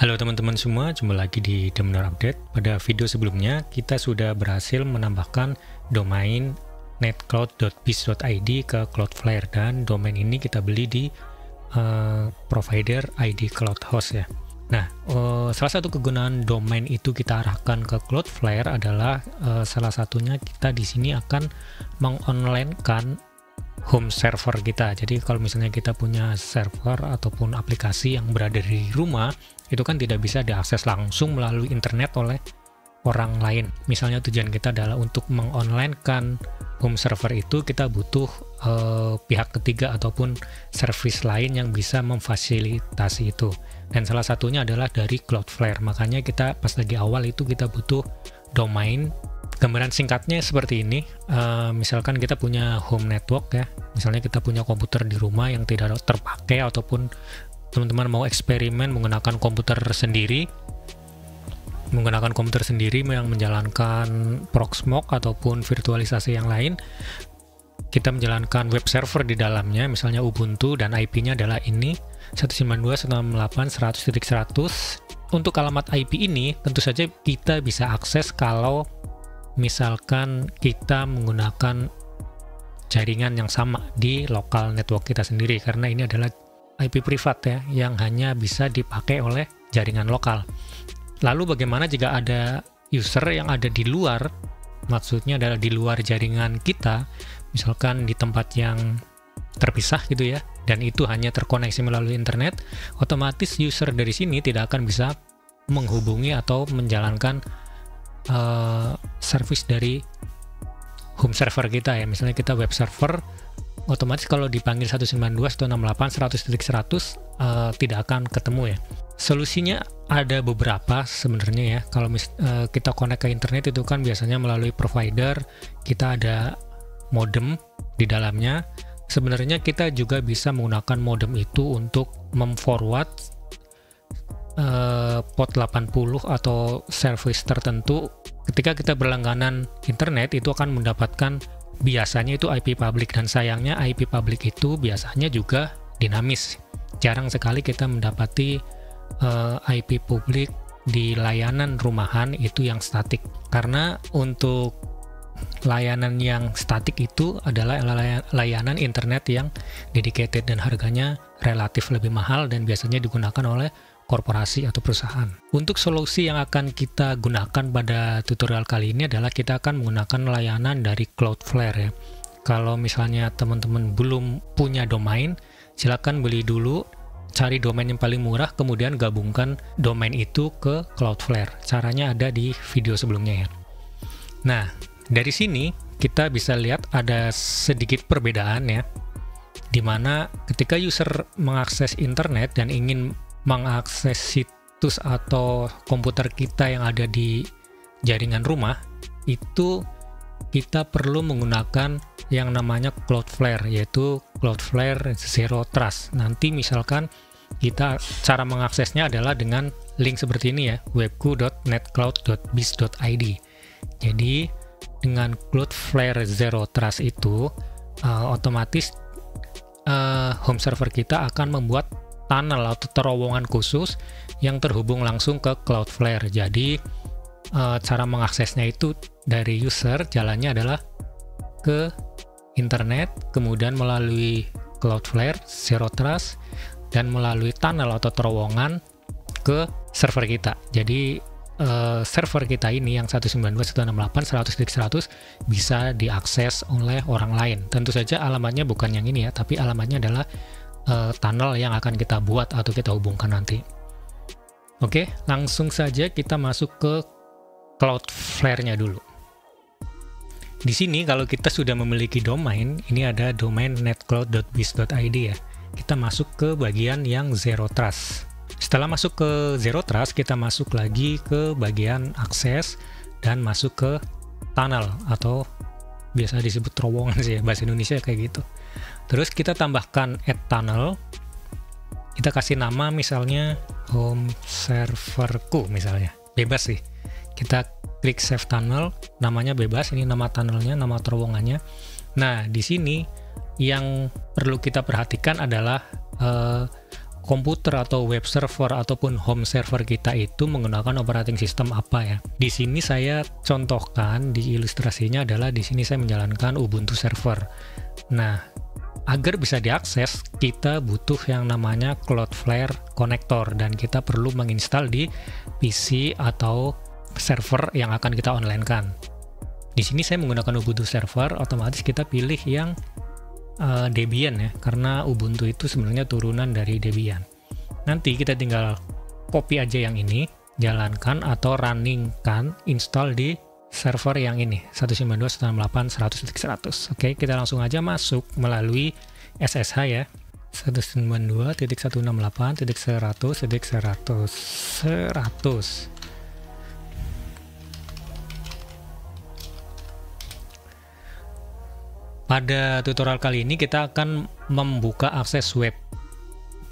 Halo teman-teman semua, jumpa lagi di Demener Update. Pada video sebelumnya, kita sudah berhasil menambahkan domain netcloud.biz.id ke Cloudflare, dan domain ini kita beli di provider ID CloudHost ya. Nah, salah satu kegunaan domain itu kita arahkan ke Cloudflare adalah salah satunya kita di sini akan mengonlinekan home server kita. Jadi kalau misalnya kita punya server ataupun aplikasi yang berada di rumah, itu kan tidak bisa diakses langsung melalui internet oleh orang lain. Misalnya tujuan kita adalah untuk mengonlinekan home server itu, kita butuh pihak ketiga ataupun service lain yang bisa memfasilitasi itu. Dan salah satunya adalah dari Cloudflare. Makanya kita pas lagi awal itu kita butuh domain. Gambaran singkatnya seperti ini, misalkan kita punya home network ya, misalnya kita punya komputer di rumah yang tidak terpakai, ataupun teman-teman mau eksperimen menggunakan komputer sendiri yang menjalankan Proxmox ataupun virtualisasi yang lain. Kita menjalankan web server di dalamnya, misalnya Ubuntu, dan IP-nya adalah ini 192.168.100.100. Untuk alamat IP ini tentu saja kita bisa akses kalau misalkan kita menggunakan jaringan yang sama di lokal network kita sendiri, karena ini adalah IP privat ya, yang hanya bisa dipakai oleh jaringan lokal. Lalu bagaimana jika ada user yang ada di luar, maksudnya adalah di luar jaringan kita, misalkan di tempat yang terpisah gitu ya, dan itu hanya terkoneksi melalui internet, otomatis user dari sini tidak akan bisa menghubungi atau menjalankan service dari home server kita ya. Misalnya kita web server, otomatis kalau dipanggil 192.168.100.100 tidak akan ketemu ya. Solusinya ada beberapa sebenarnya ya. Kalau kita connect ke internet itu kan biasanya melalui provider, kita ada modem di dalamnya. Sebenarnya kita juga bisa menggunakan modem itu untuk memforward port 80 atau service tertentu. Ketika kita berlangganan internet, itu akan mendapatkan biasanya itu IP public, dan sayangnya IP public itu biasanya juga dinamis. Jarang sekali kita mendapati IP public di layanan rumahan itu yang statik, karena untuk layanan yang statik itu adalah layanan internet yang dedicated dan harganya relatif lebih mahal dan biasanya digunakan oleh korporasi atau perusahaan. Untuk solusi yang akan kita gunakan pada tutorial kali ini adalah kita akan menggunakan layanan dari Cloudflare ya. Kalau misalnya teman-teman belum punya domain, silakan beli dulu, cari domain yang paling murah, kemudian gabungkan domain itu ke Cloudflare. Caranya ada di video sebelumnya ya. Nah, dari sini kita bisa lihat ada sedikit perbedaan ya, dimana ketika user mengakses internet dan ingin mengakses situs atau komputer kita yang ada di jaringan rumah, itu kita perlu menggunakan yang namanya Cloudflare, yaitu Cloudflare Zero Trust. Nanti misalkan kita cara mengaksesnya adalah dengan link seperti ini ya, webku.netcloud.biz.id. Jadi dengan Cloudflare Zero Trust itu otomatis home server kita akan membuat tunnel atau terowongan khusus yang terhubung langsung ke Cloudflare. Jadi cara mengaksesnya itu dari user, jalannya adalah ke internet, kemudian melalui Cloudflare Zero Trust, dan melalui tunnel atau terowongan ke server kita. Jadi server kita ini yang 192.168.100.100 bisa diakses oleh orang lain. Tentu saja alamatnya bukan yang ini ya, tapi alamatnya adalah tunnel yang akan kita buat atau kita hubungkan nanti. Oke, langsung saja kita masuk ke Cloudflare-nya dulu. Di sini kalau kita sudah memiliki domain, ini ada domain netcloud.biz.id ya. Kita masuk ke bagian yang Zero Trust. Setelah masuk ke Zero Trust, kita masuk lagi ke bagian akses dan masuk ke tunnel atau biasa disebut terowongan sih ya, bahasa Indonesia kayak gitu. Terus kita tambahkan add tunnel, kita kasih nama misalnya home serverku misalnya, bebas sih. Kita klik save tunnel, namanya bebas, ini nama tunnelnya, nama terowongannya. Nah, di sini yang perlu kita perhatikan adalah komputer atau web server ataupun home server kita itu menggunakan operating system apa ya. Di sini saya contohkan di ilustrasinya adalah di sini saya menjalankan Ubuntu server. Nah, agar bisa diakses kita butuh yang namanya Cloudflare connector dan kita perlu menginstal di PC atau server yang akan kita online-kan. Di sini saya menggunakan Ubuntu server, otomatis kita pilih yang Debian ya, karena Ubuntu itu sebenarnya turunan dari Debian. Nanti kita tinggal copy aja yang ini, jalankan atau runningkan install di server yang ini 192.168.100.100. Oke, kita langsung aja masuk melalui SSH ya, 192.168.100.100. Pada tutorial kali ini kita akan membuka akses web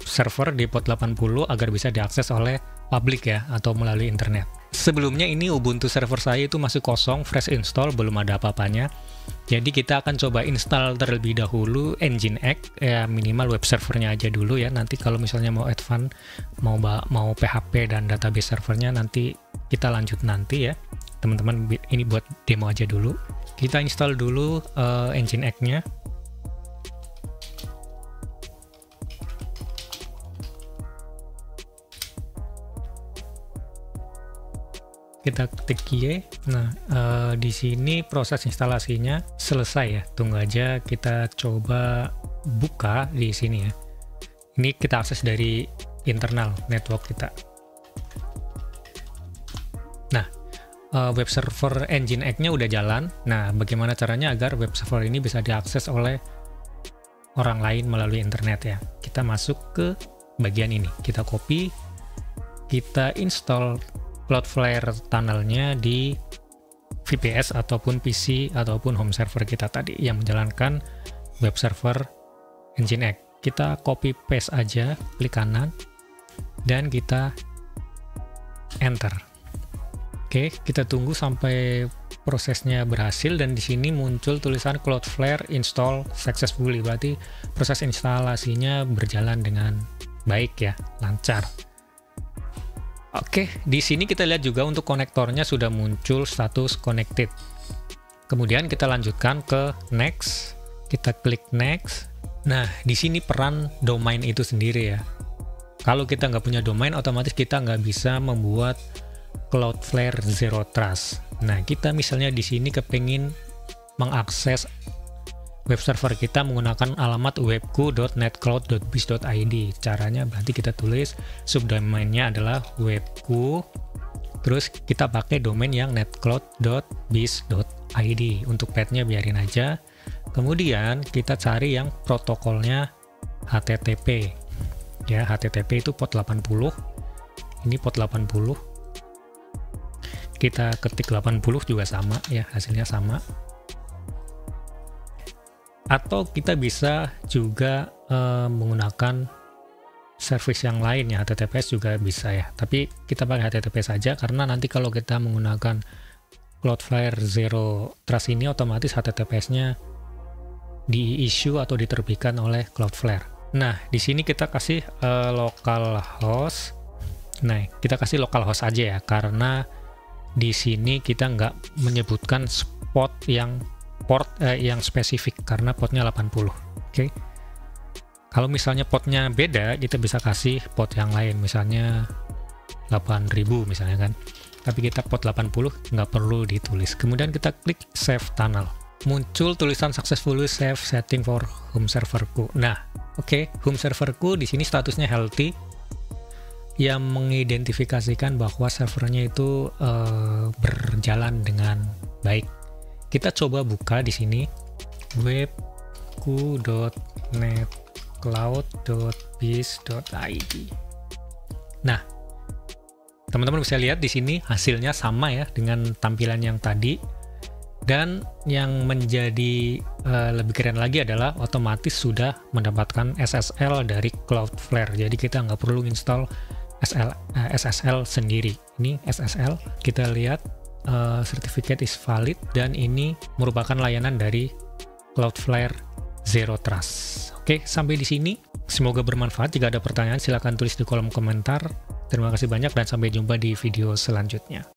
server di port 80 agar bisa diakses oleh publik ya, atau melalui internet. Sebelumnya ini Ubuntu server saya itu masih kosong, fresh install, belum ada apa-apanya. Jadi kita akan coba install terlebih dahulu Nginx, ya minimal web servernya aja dulu ya. Nanti kalau misalnya mau advance, mau PHP dan database servernya nanti kita lanjut nanti ya. Teman-teman, ini buat demo aja dulu. Kita install dulu Nginx-nya. Kita ketik Y. Nah, di sini proses instalasinya selesai ya. Tunggu aja, kita coba buka di sini ya. Ini kita akses dari internal network kita. Nah, web server Nginx-nya udah jalan. Nah, bagaimana caranya agar web server ini bisa diakses oleh orang lain melalui internet ya? Kita masuk ke bagian ini. Kita copy, kita install Cloudflare tunnel-nya di VPS ataupun PC ataupun home server kita tadi yang menjalankan web server Nginx. Kita copy paste aja, klik kanan, dan kita enter. Oke, kita tunggu sampai prosesnya berhasil dan di sini muncul tulisan Cloudflare install successfully. Berarti proses instalasinya berjalan dengan baik ya, lancar. Oke, di sini kita lihat juga untuk konektornya sudah muncul status connected. Kemudian kita lanjutkan ke next. Kita klik next. Nah, di sini peran domain itu sendiri ya. Kalau kita nggak punya domain, otomatis kita nggak bisa membuat Cloudflare Zero Trust. Nah, kita misalnya di sini kepingin mengakses web server kita menggunakan alamat webku.netcloud.biz.id. Caranya berarti kita tulis subdomainnya adalah webku, terus kita pakai domain yang netcloud.biz.id. Untuk path-nya biarin aja. Kemudian kita cari yang protokolnya HTTP. Ya, HTTP itu port 80. Ini port 80. Kita ketik 80 juga sama ya, hasilnya sama. Atau kita bisa juga menggunakan service yang lain ya, HTTPS juga bisa ya. Tapi kita pakai HTTP saja karena nanti kalau kita menggunakan Cloudflare Zero Trust ini otomatis HTTPS-nya di-issue atau diterbitkan oleh Cloudflare. Nah, di sini kita kasih localhost. Nah, kita kasih localhost aja ya, karena di sini kita nggak menyebutkan port yang spesifik karena portnya 80. Oke. Kalau misalnya portnya beda, kita bisa kasih port yang lain, misalnya 8000 misalnya kan. Tapi kita port 80 nggak perlu ditulis. Kemudian kita klik Save Tunnel. Muncul tulisan Successfully Save Setting for Home Serverku. Nah, oke, home serverku di sini statusnya healthy, yang mengidentifikasikan bahwa servernya itu berjalan dengan baik. Kita coba buka di sini webku.netcloud.biz.id. Nah, teman-teman bisa lihat di sini hasilnya sama ya dengan tampilan yang tadi. Dan yang menjadi lebih keren lagi adalah otomatis sudah mendapatkan SSL dari Cloudflare. Jadi kita nggak perlu install SSL sendiri. Ini SSL, kita lihat certificate is valid dan ini merupakan layanan dari Cloudflare Zero Trust. Oke, sampai di sini. Semoga bermanfaat. Jika ada pertanyaan, silakan tulis di kolom komentar. Terima kasih banyak dan sampai jumpa di video selanjutnya.